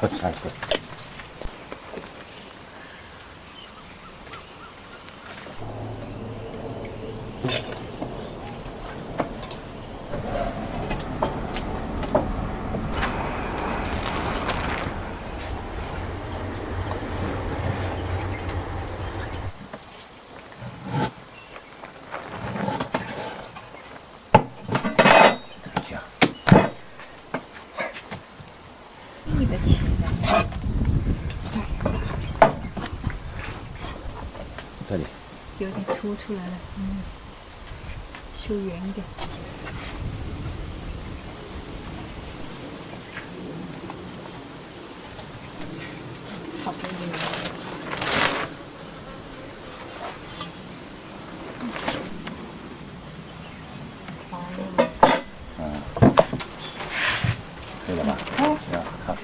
下次。你的钱这里有点凸出来了，修圆一点。好不容易。可以了吧？好，好。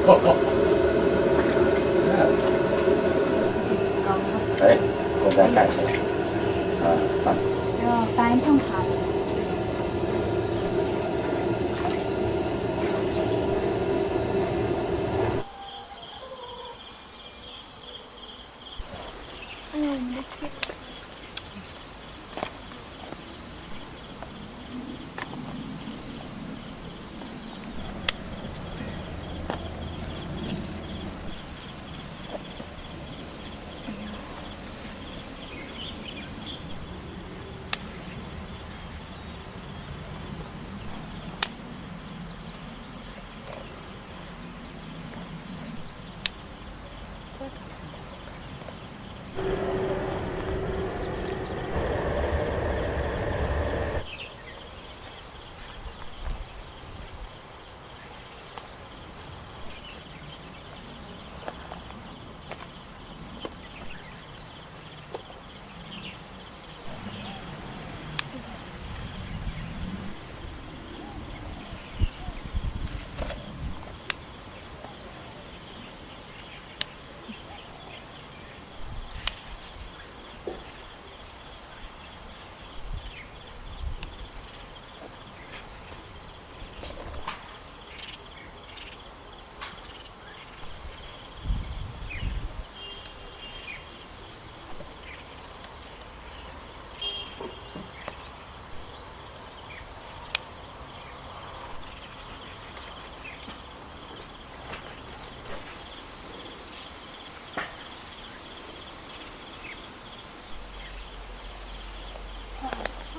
差不多。哎，我再改一下。翻。要翻一趟它的。哎呦，我的天！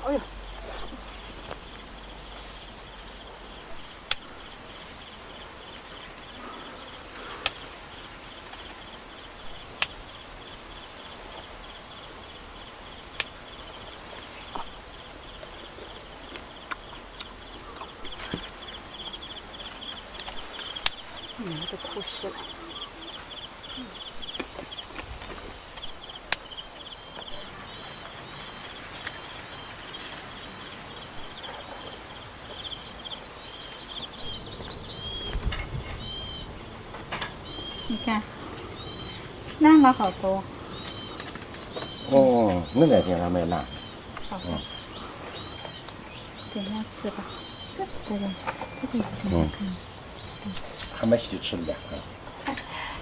哎呦！都哭湿了。你看，烂了好多。哦，那两天还没烂。好的。等一下吃吧。这个有什么看？还没洗吃的呀？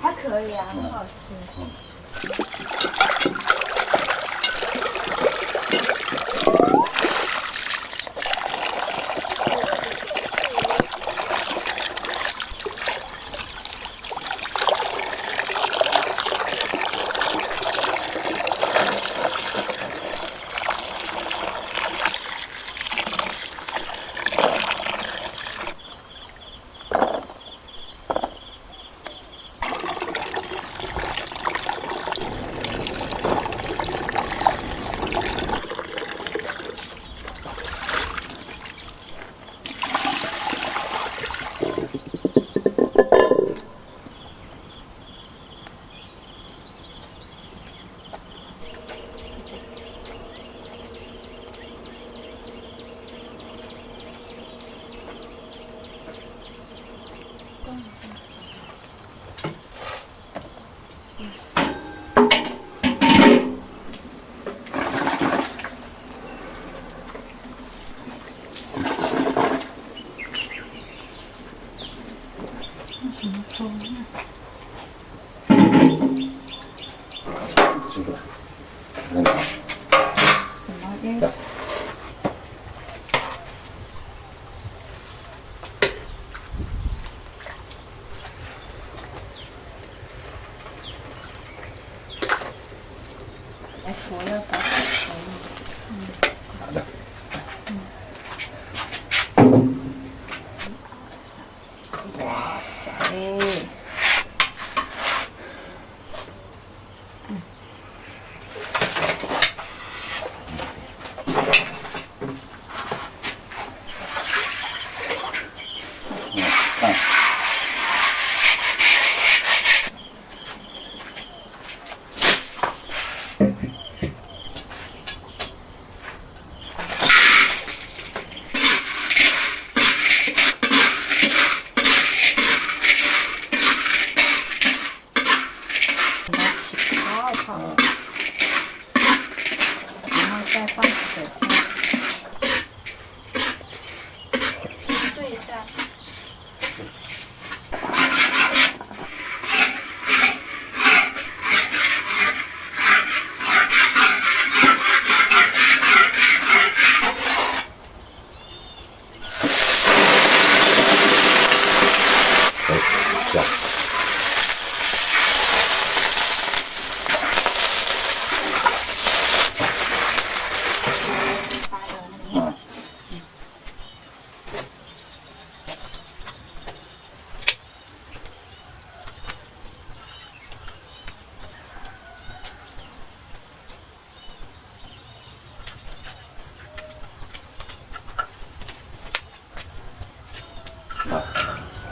还可以啊，很好吃。这个，那个，怎么的？来，我要打水。好的。哇塞！把它起泡泡，然后再放水下去，试一下。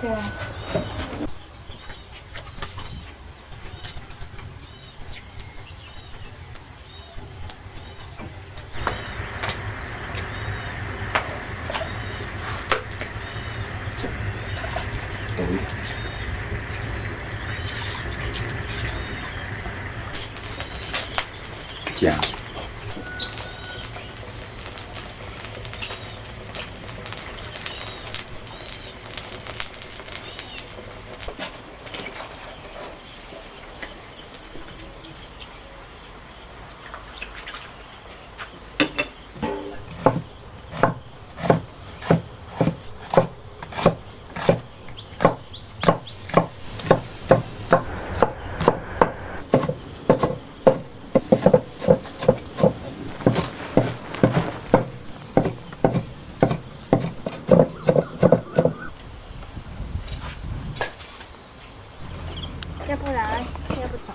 这样。对。姜。要不然切不少。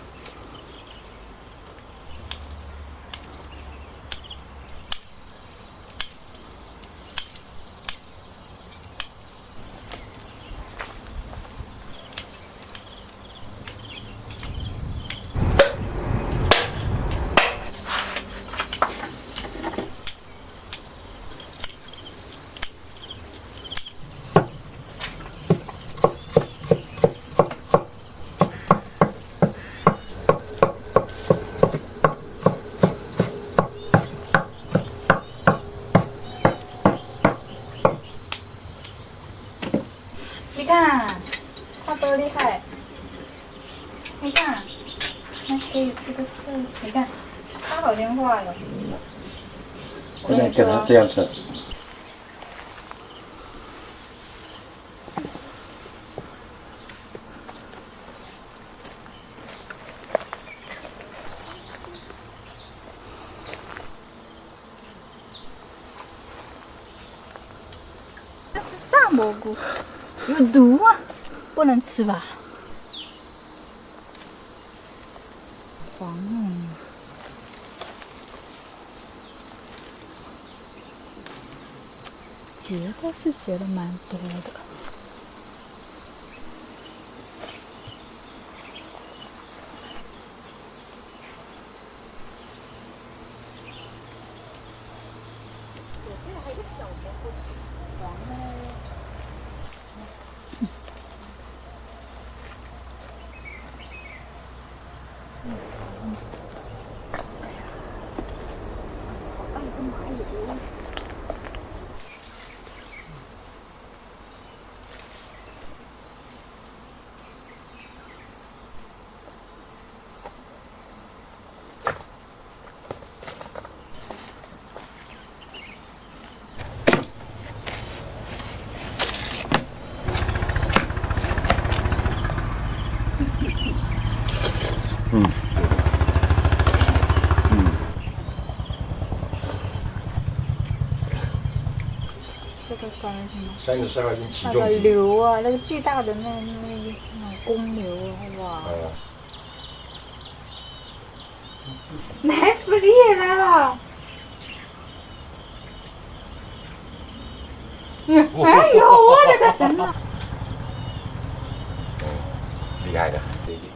你看，它多厉害！你看，还可以这个色，你看，它好听话哟。不能给它这样吃。这是啥蘑菇？有毒啊，不能吃吧？黄嗯，结倒是结的蛮多的。还有个小蘑菇，黄的。好大一个蚂蚁！嗯嗯，这个搞了什么？ 32斤起那个重机。流啊，那个巨大的那种公牛啊，哇！来福利也来了！哎呦，我的个神啊！厉害的，这一点。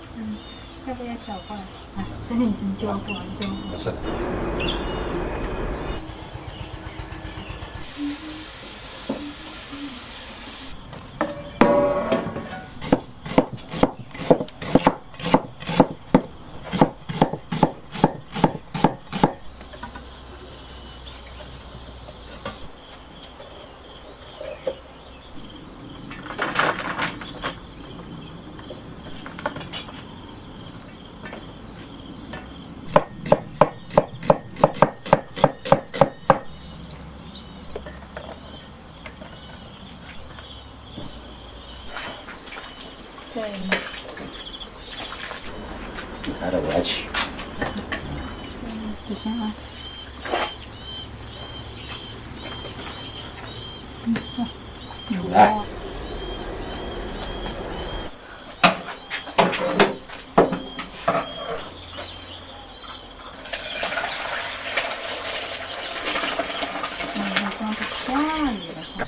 要不要小块？啊，这里已经浇过了，浇过。是的。对，拿着我来取。不行啊。来，这样不下雨了哈。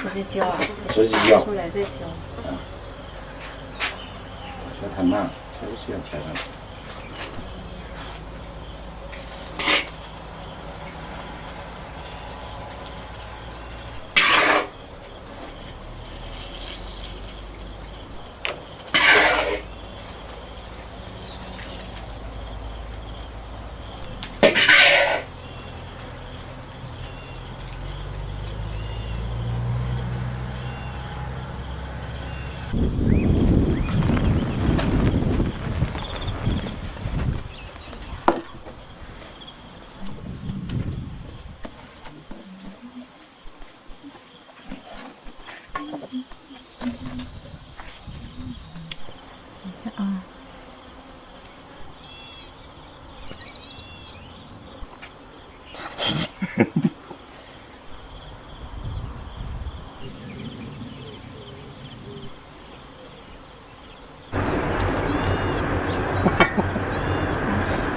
直接浇啊，直接浇。出来再浇。这太慢了，这个是要调上去。啊，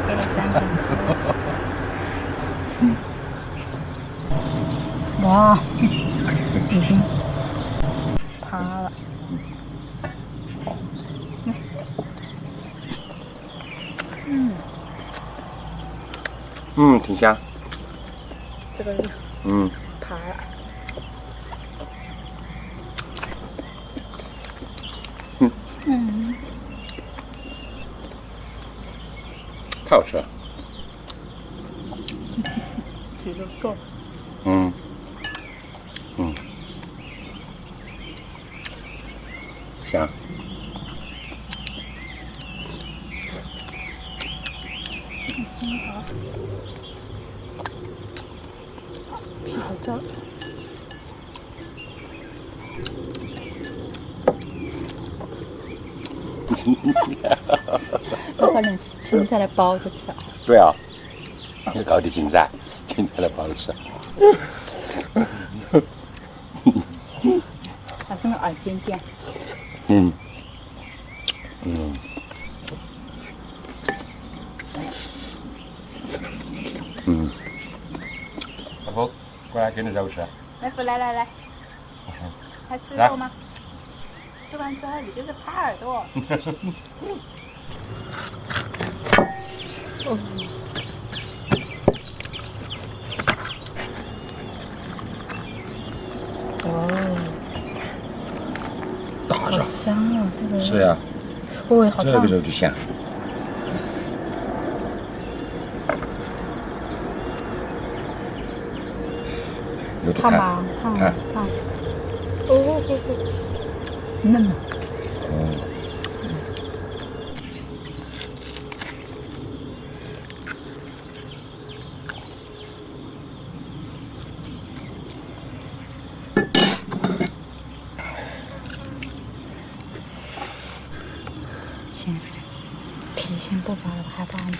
给你沾粉丝。哇，已经趴了。嗯，挺香。这个是爬了。太好吃了。皮都够。香。皮好焦。要把点青菜来包着吃。对啊，要搞点芹菜来包着吃。还是那耳尖尖。老婆，过来给你肉吃。来福，来，还吃来肉吗？吃完之后你就是耙耳朵。哦，好大着。香啊！这个是呀，哦，好烫这个。肉就香。有点烫。烫吧，烫烫烫。哦，嫩啊！嗯，行，皮先不拔了，害怕呢。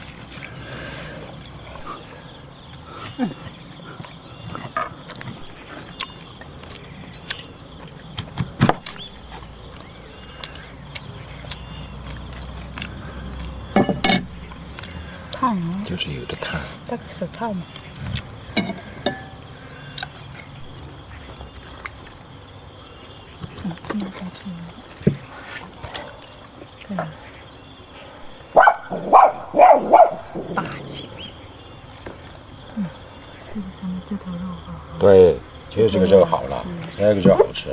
烫啊！就是有点烫。戴个手套嘛。应该下去了。对。霸气。这个上面这头肉好好。对，就这个肉好了，那个就好吃。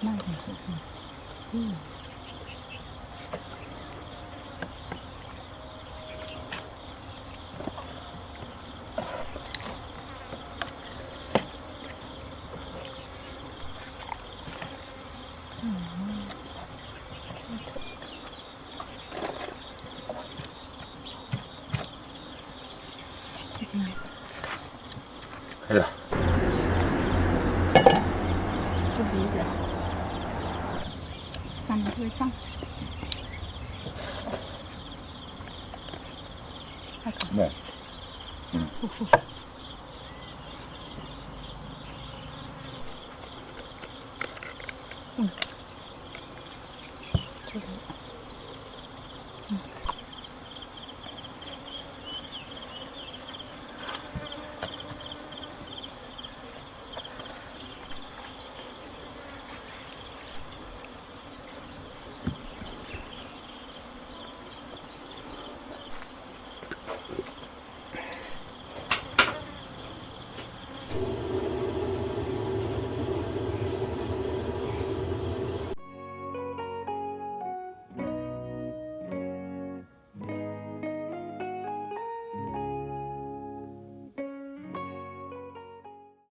慢点吃。可以了。这鼻子，上面特别脏。对。呼呼。